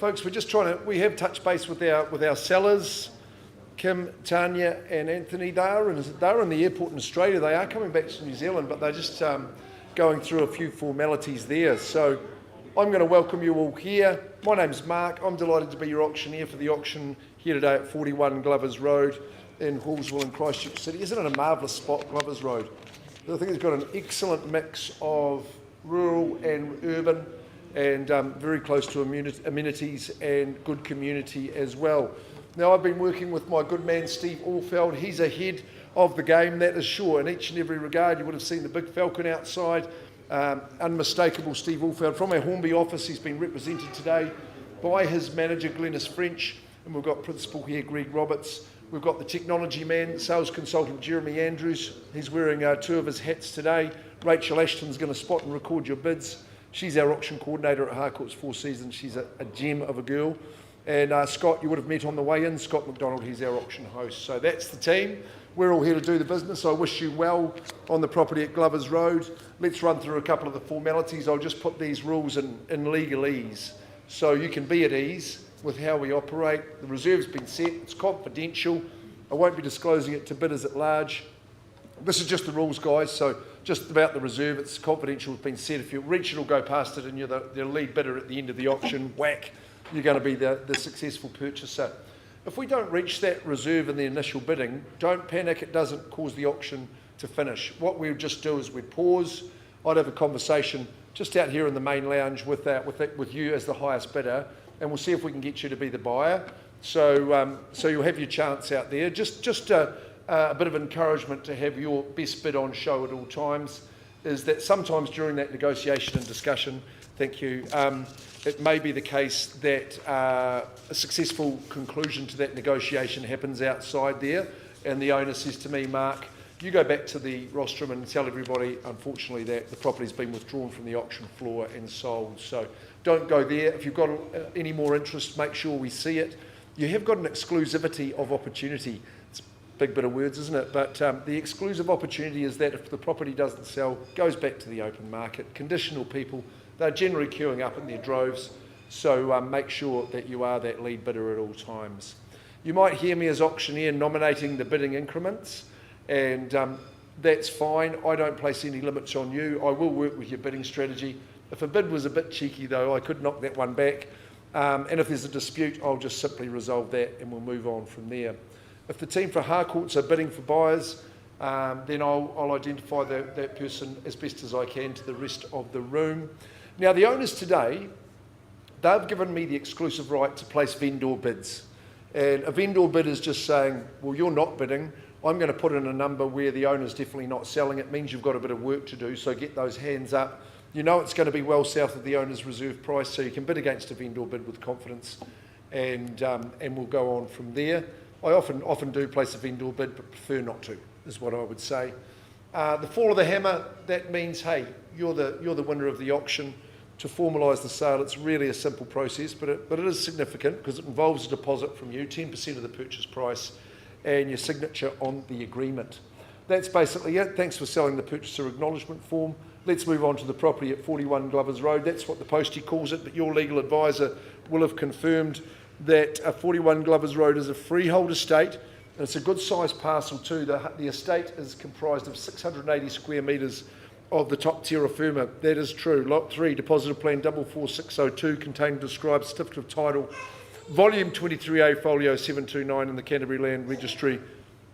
Folks, we have touched base with our sellers, Kim, Tanya and Anthony. They're in the airport in Australia. They are coming back to New Zealand, but they're just going through a few formalities there. So I'm going to welcome you all here. My name's Mark. I'm delighted to be your auctioneer for the auction here today at 41 Glovers Road in Hallsville in Christchurch City. Isn't it a marvellous spot, Glovers Road? I think it's got an excellent mix of rural and urban, and very close to amenities and good community as well. Now, I've been working with my good man Steve Allfeld. He's ahead of the game, that is sure, in each and every regard. You would have seen the big falcon outside. Unmistakable Steve Allfeld. From our Hornby office, he's been represented today by his manager Glenys French, and we've got principal here Greg Roberts. We've got the technology man, sales consultant Jeremy Andrews. He's wearing two of his hats today. Rachel Ashton's going to spot and record your bids. She's our auction coordinator at Harcourts Four Seasons. She's a gem of a girl. And Scott, you would have met on the way in. Scott McDonald, he's our auction host. So that's the team. We're all here to do the business. I wish you well on the property at Glovers Road. Let's run through a couple of the formalities. I'll just put these rules in legalese so you can be at ease with how we operate. The reserve's been set. It's confidential. I won't be disclosing it to bidders at large. This is just the rules, guys. So just about the reserve, it's confidential. It's been set. If you reach it or go past it and you're the lead bidder at the end of the auction, whack, you're going to be the successful purchaser. If we don't reach that reserve in the initial bidding, don't panic. It doesn't cause the auction to finish. What we'll just do is we'd pause. I'd have a conversation just out here in the main lounge with you as the highest bidder, and we'll see if we can get you to be the buyer. So you'll have your chance out there. Just a bit of encouragement to have your best bid on show at all times is that sometimes during that negotiation and discussion, thank you, it may be the case that a successful conclusion to that negotiation happens outside there, and the owner says to me, Mark, you go back to the rostrum and tell everybody, unfortunately, that the property's been withdrawn from the auction floor and sold. So don't go there. If you've got any more interest, make sure we see it. You have got an exclusivity of opportunity. It's a big bit of words, isn't it? But the exclusive opportunity is that if the property doesn't sell, goes back to the open market. Conditional people, they're generally queuing up in their droves, so make sure that you are that lead bidder at all times. You might hear me as auctioneer nominating the bidding increments, and that's fine. I don't place any limits on you. I will work with your bidding strategy. If a bid was a bit cheeky though, I could knock that one back. And if there's a dispute, I'll just simply resolve that and we'll move on from there. If the team for Harcourts are bidding for buyers, then I'll identify that person as best as I can to the rest of the room. Now, the owners today, they've given me the exclusive right to place vendor bids. And a vendor bid is just saying, well, you're not bidding. I'm going to put in a number where the owner's definitely not selling. It means you've got a bit of work to do, so get those hands up. You know it's going to be well south of the owner's reserve price, so you can bid against a vendor bid with confidence, and we'll go on from there. I often do place a vendor bid, but prefer not to, is what I would say. The fall of the hammer, that means, hey, you're the winner of the auction. To formalise the sale, it's really a simple process, but it is significant because it involves a deposit from you, 10% of the purchase price, and your signature on the agreement. That's basically it. Thanks for selling the purchaser acknowledgement form. Let's move on to the property at 41 Glovers Road. That's what the postie calls it, but your legal advisor will have confirmed that 41 Glovers Road is a freehold estate, and it's a good sized parcel too. The estate is comprised of 680 square metres of the top terra firma. That is true. Lot 3, Depositive Plan 44602, contained described certificate of title, Volume 23A, Folio 729 in the Canterbury Land Registry.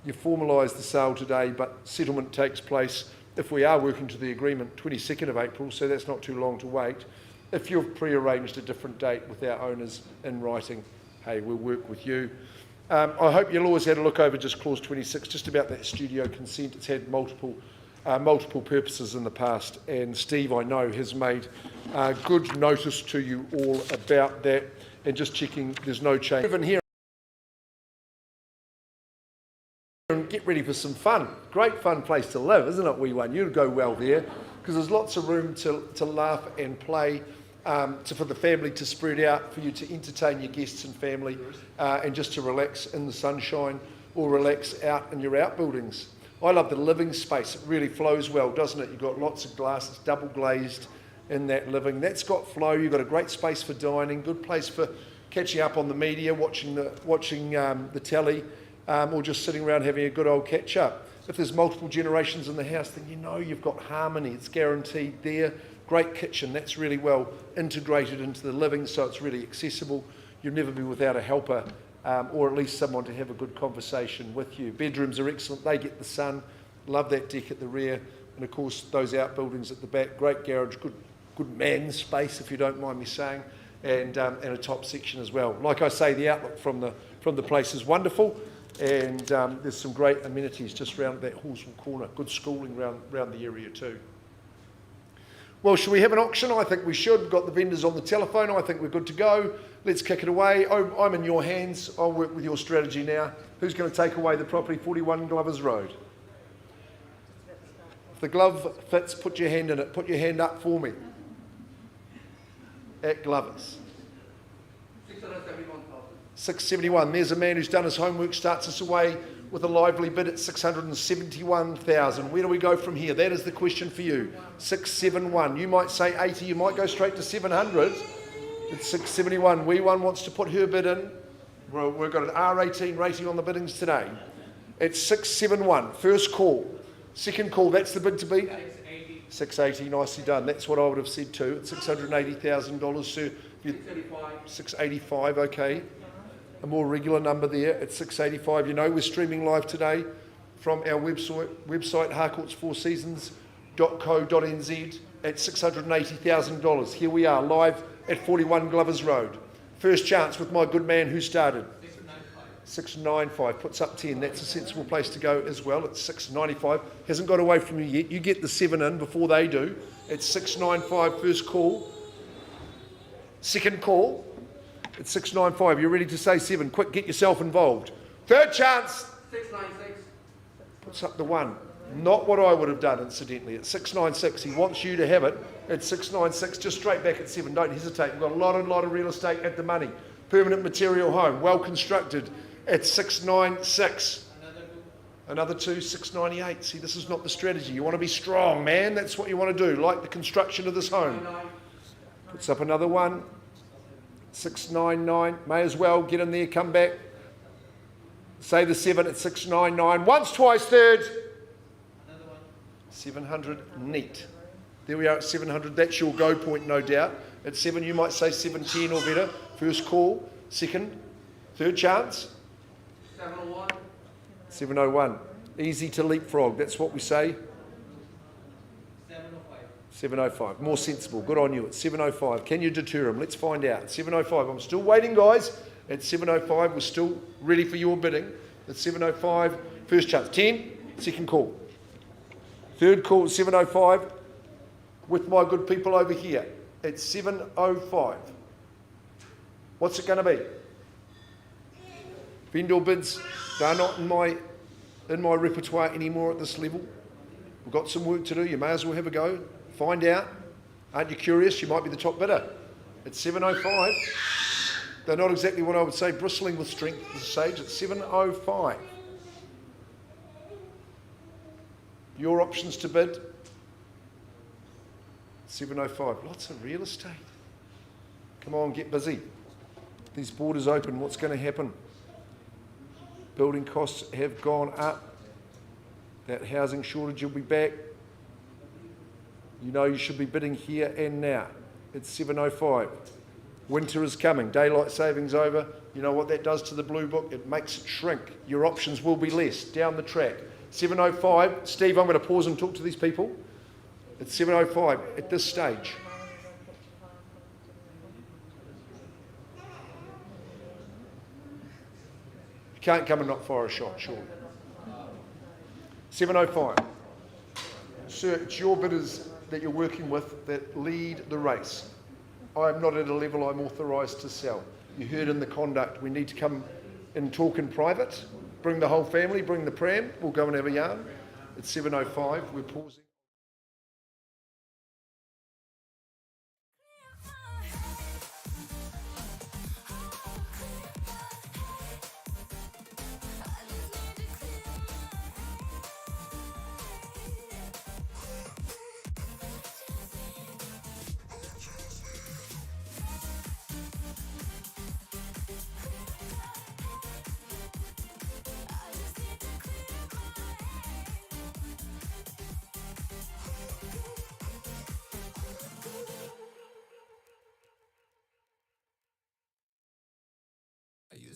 You formalise the sale today, but settlement takes place, if we are working to the agreement, 22nd of April, so that's not too long to wait. If you've pre-arranged a different date with our owners in writing, hey, we'll work with you. I hope you'll always had a look over just clause 26, just about that studio consent. It's had multiple purposes in the past, and Steve, I know, has made good notice to you all about that, and just checking there's no change. Even here, and get ready for some fun. Great fun place to live, isn't it, wee one? You'd go well there, because there's lots of room to laugh and play, for the family to spread out, for you to entertain your guests and family, and just to relax in the sunshine or relax out in your outbuildings. I love the living space. It really flows well, doesn't it? You've got lots of glass, it's double glazed in that living. That's got flow. You've got a great space for dining, good place for catching up on the media, watching the telly, or just sitting around having a good old catch up. If there's multiple generations in the house, then you know you've got harmony. It's guaranteed there. Great kitchen, that's really well integrated into the living, so it's really accessible. You'll never be without a helper, or at least someone to have a good conversation with you. Bedrooms are excellent, they get the sun. Love that deck at the rear, and of course those outbuildings at the back. Great garage, good man space, if you don't mind me saying, and a top section as well. Like I say, the outlook from the place is wonderful, and there's some great amenities just round that Horswell corner. Good schooling round the area too. Well, should we have an auction? I think we should. We've got the vendors on the telephone. I think we're good to go. Let's kick it away. I'm in your hands. I'll work with your strategy now. Who's going to take away the property, 41 Glovers Road? If the glove fits, put your hand in it. Put your hand up for me. At Glovers. 671. There's a man who's done his homework, starts us away with a lively bid at 671,000. Where do we go from here? That is the question for you. 671. You might say 80. You might go straight to 700. It's 671. Wee One wants to put her bid in. Well, we've got an R18 rating on the biddings today. It's 671. First call. Second call. That's the bid to beat. 680. Nicely done. That's what I would have said too. It's $680,000, sir. 685. Okay. A more regular number there at 685. You know, we're streaming live today from our website harcourts4seasons.co.nz at $680,000. Here we are live at 41 Glovers Road. First chance with my good man who started. 695 puts up 10. That's a sensible place to go as well. It's 695. Hasn't got away from you yet. You get the 7 in before they do. It's 695 first call. Second call. It's 695. You're ready to say 7. Quick, get yourself involved. Third chance. 696. Puts up the 1. Not what I would have done, incidentally. It's 696. He wants you to have it. It's 696. Just straight back at 7. Don't hesitate. We've got a lot of real estate at the money. Permanent material home, well constructed. At 696. Another 2, 698. See, this is not the strategy. You want to be strong, man. That's what you want to do. Like the construction of this home. Puts up another 1. 699. May as well get in there, come back. Say the 7 at 699. Once, twice, third. 700 neat. There we are at 700. That's your go point, no doubt. At 7, you might say 710 or better. First call. Second. Third chance. 701. 701. Easy to leapfrog. That's what we say. 705. More sensible. Good on you. At 705. Can you deter him? Let's find out. 705. I'm still waiting, guys. At 705, we're still ready for your bidding. At 705, first chance. 10. Second call. Third call, 705. With my good people over here. At 705. What's it going to be? Vendor bids. They're not in my repertoire anymore at this level. We've got some work to do. You may as well have a go. Find out. Aren't you curious? You might be the top bidder. At 705. They're not exactly what I would say bristling with strength at this stage. At 705. Your options to bid. 705. Lots of real estate. Come on, get busy. These borders open. What's going to happen? Building costs have gone up. That housing shortage will be back. You know you should be bidding here and now. It's 705. Winter is coming. Daylight savings over. You know what that does to the blue book? It makes it shrink. Your options will be less down the track. 705. Steve, I'm going to pause and talk to these people. It's 705 at this stage. You can't come and not fire a shot, sure. 705. Sir, it's your bidders that you're working with that lead the race. I'm not at a level I'm authorised to sell. You heard in the conduct, we need to come and talk in private. Bring the whole family, bring the pram, we'll go and have a yarn. It's 705, we're pausing.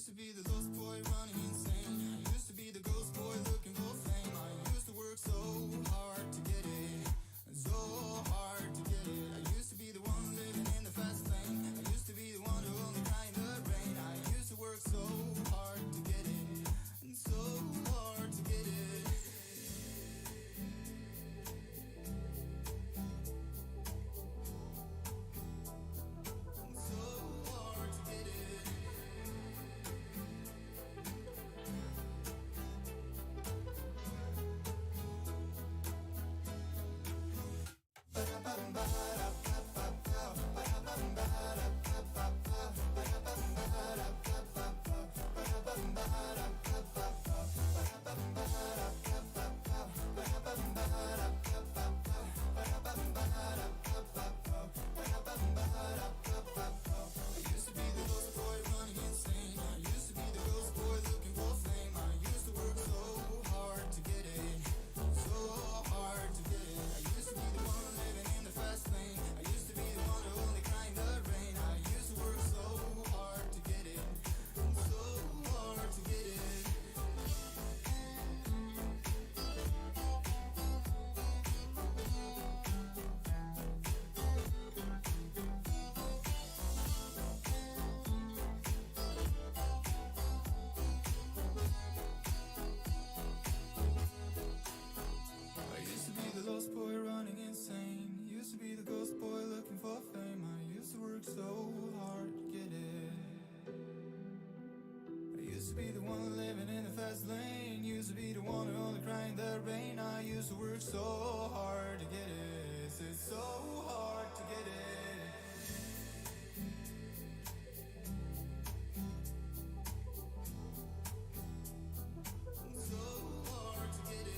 used to be the lost boy running insane. I used to be the ghost boy looking for fame. I used to work so hard to get it, so hard to get it. I used to be the one living in the fast lane. I used to be the one who only cried in the rain. I used to work so hard to get it, and so hard to get it. And so hard to get it. I used to be the ghost boy running insane. I used to be the ghost boy looking for fame. I used to work so hard to get it, so hard to get it. I used to be the one living in the fast lane. I used to be the one who only cried in the rain. I used to work so hard to get it, so hard to get it. I used to be the lost boy running insane. Used to be the ghost boy looking for fame. I used to work so hard to get it. I used to be the one living in the fast lane. Used to be the one who only cried in the rain. I used to work so hard to get it. It's so hard to get it. So hard to get it.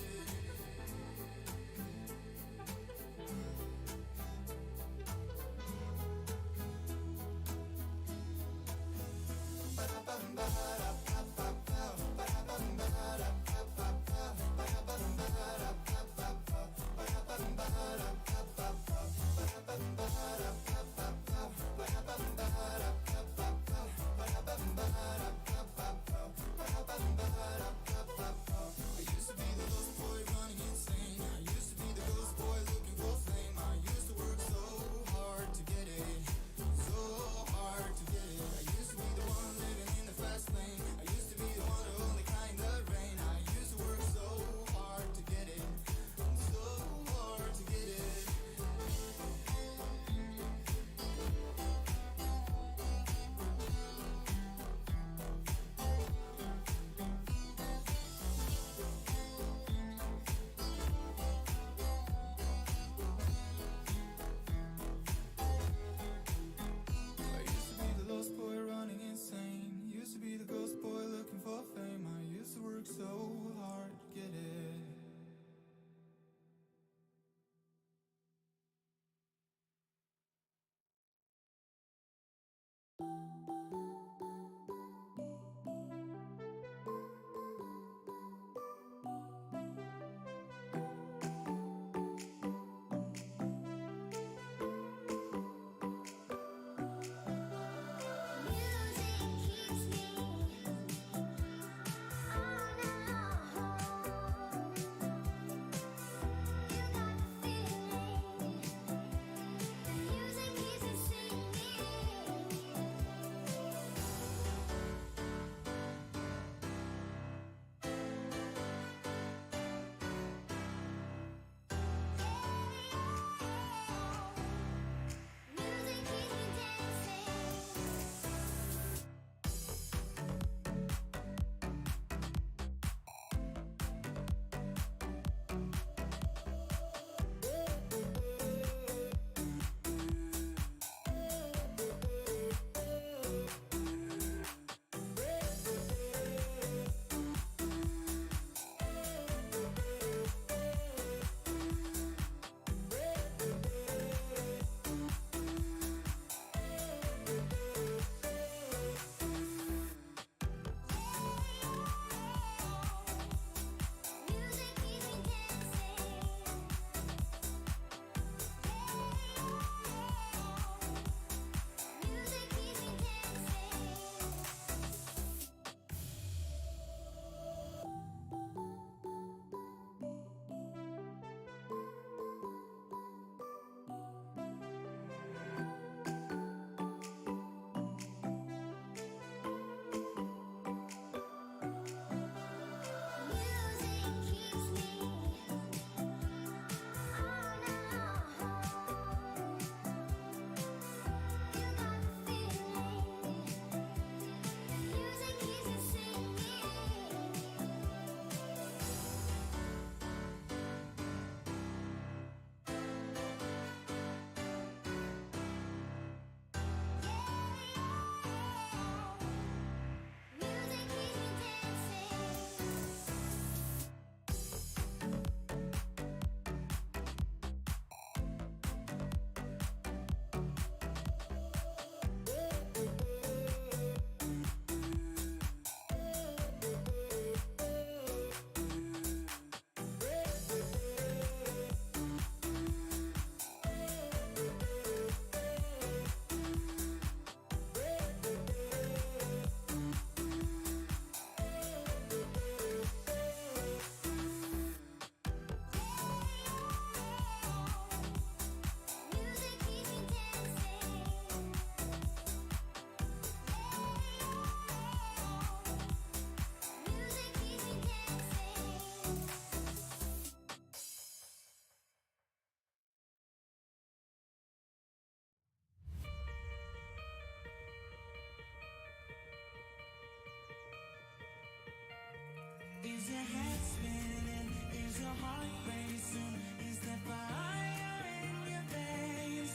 your heart racing? Is that fire in your veins?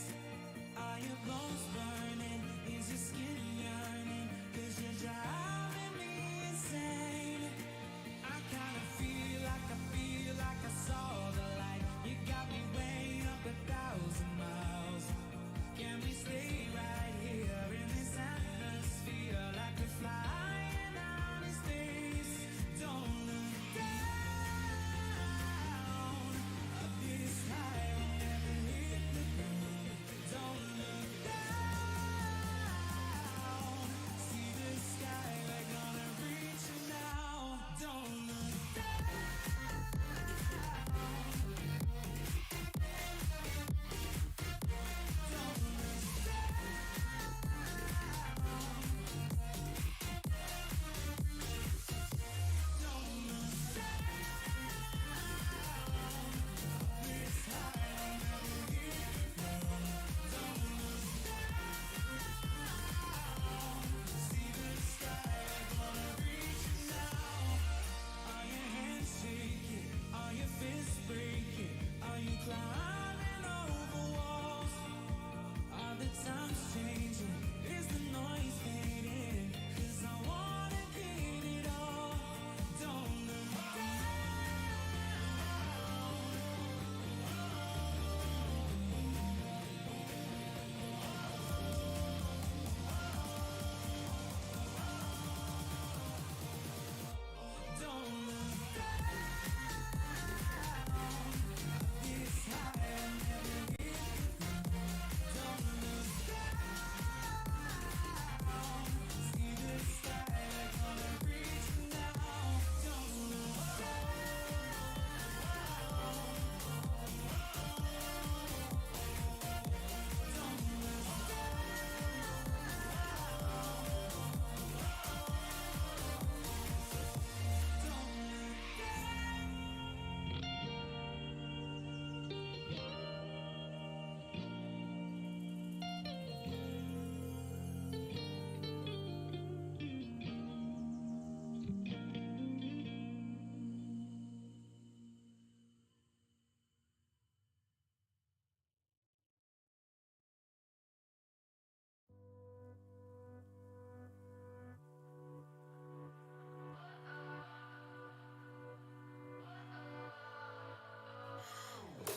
Are your bones burning? Is your skin yearning? 'Cause you're driving me insane. I kinda feel like I saw the light. You got me way up 1,000 miles. Can we stay right here in this atmosphere like we're flying out in space? Don't look down. This high will never hit the ground. Don't look down. See the sky, we're gonna reach it now. Don't look breaking? Are you climbing over walls? Are the times changing? Is the noise fading? 'Cause I wanna get it all. Don't look down. Don't look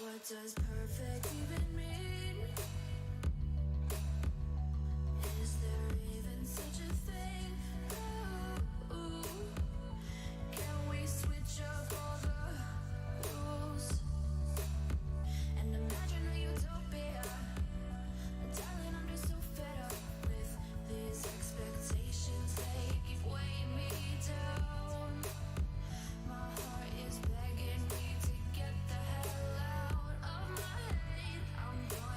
what does perfect even mean? Is there even such a thing? Ooh, can we switch up all the rules and imagine a utopia? Darling, I'm just so fed up with these expectations. They keep weighing me down. My heart is begging me to get the hell out of my head. I'm gone.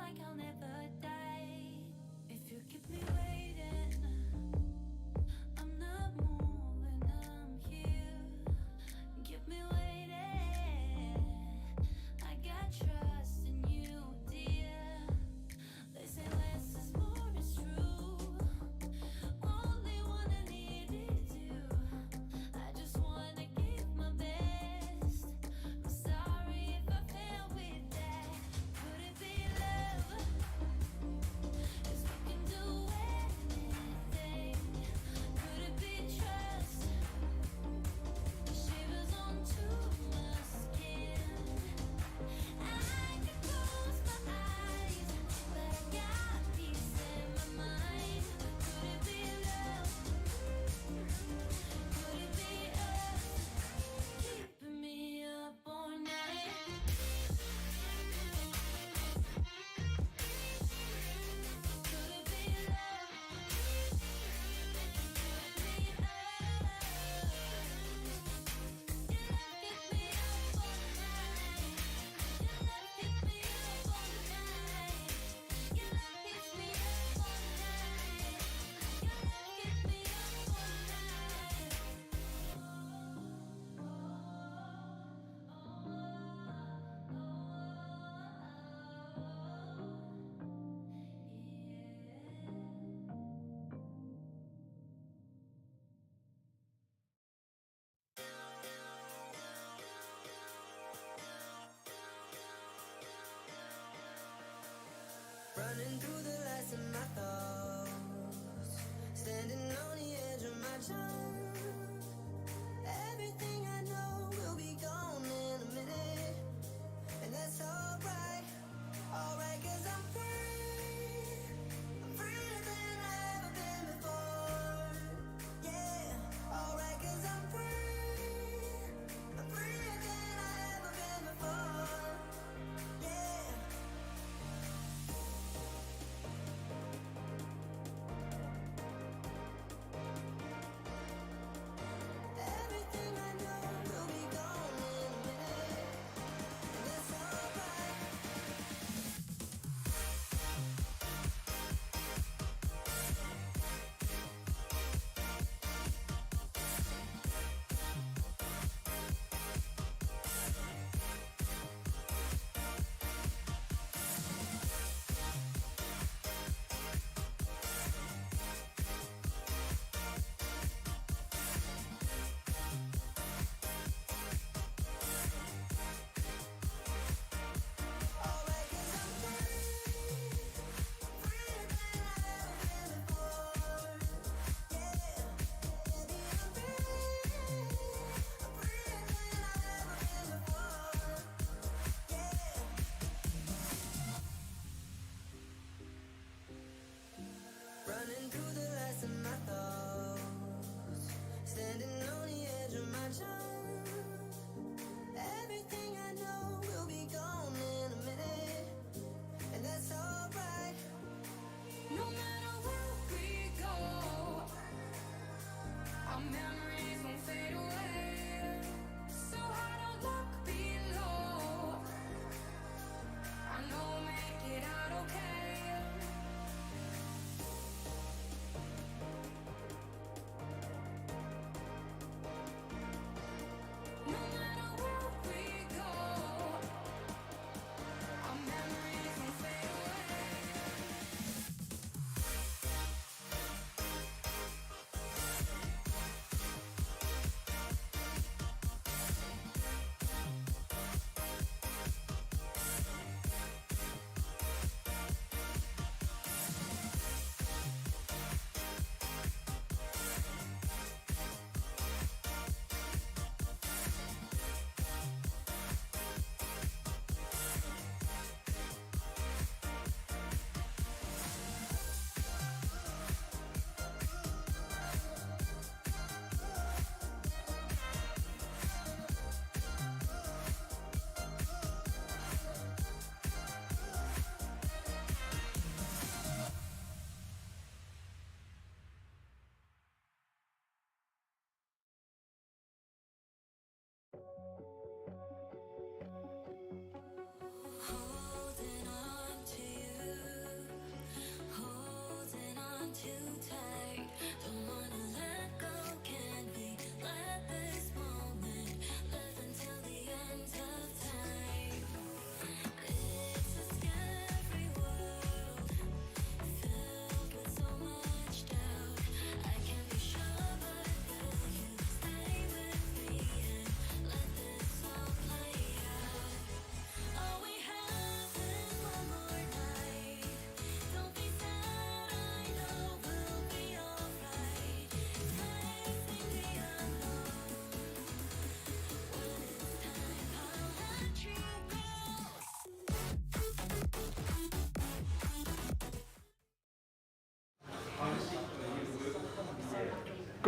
like I'll never die. If you keep me waiting, I'm not moving, I'm here. Keep me waiting. I got trust in you, dear. They say less is more, it's true. Only one I needed you. I just wanna give my best. I'm sorry if I fail with that. Could it be love?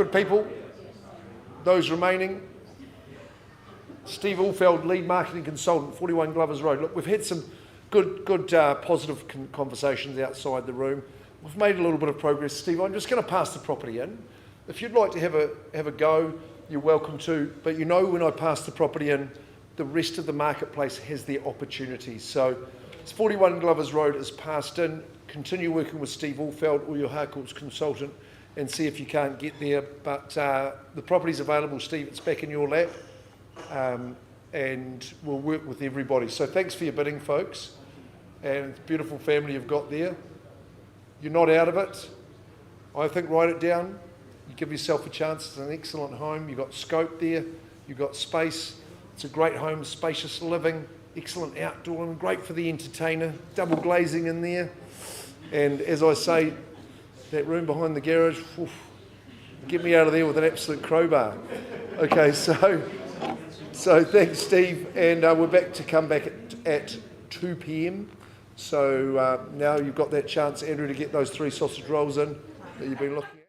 Good people. Those remaining. Steve Ulfeld, lead marketing consultant, 41 Glovers Road. Look, we've had some good positive conversations outside the room. We've made a little bit of progress. Steve, I'm just going to pass the property in. If you'd like to have a go, you're welcome to. But you know, when I pass the property in, the rest of the marketplace has their opportunities. So it's 41 Glovers Road is passed in. Continue working with Steve Ulfeld or your Harcourts consultant and see if you can't get there. But the property's available, Steve. It's back in your lap. And we'll work with everybody. So thanks for your bidding, folks. And beautiful family you've got there. You're not out of it. I think write it down. You give yourself a chance. It's an excellent home. You've got scope there. You've got space. It's a great home, spacious living, excellent outdoor, and great for the entertainer. Double glazing in there. And as I say, that room behind the garage, oof, get me out of there with an absolute crowbar. Okay, so thanks, Steve. And we're back to come back at 2 p.m. So now you've got that chance, Andrew, to get those 3 sausage rolls in that you've been looking at.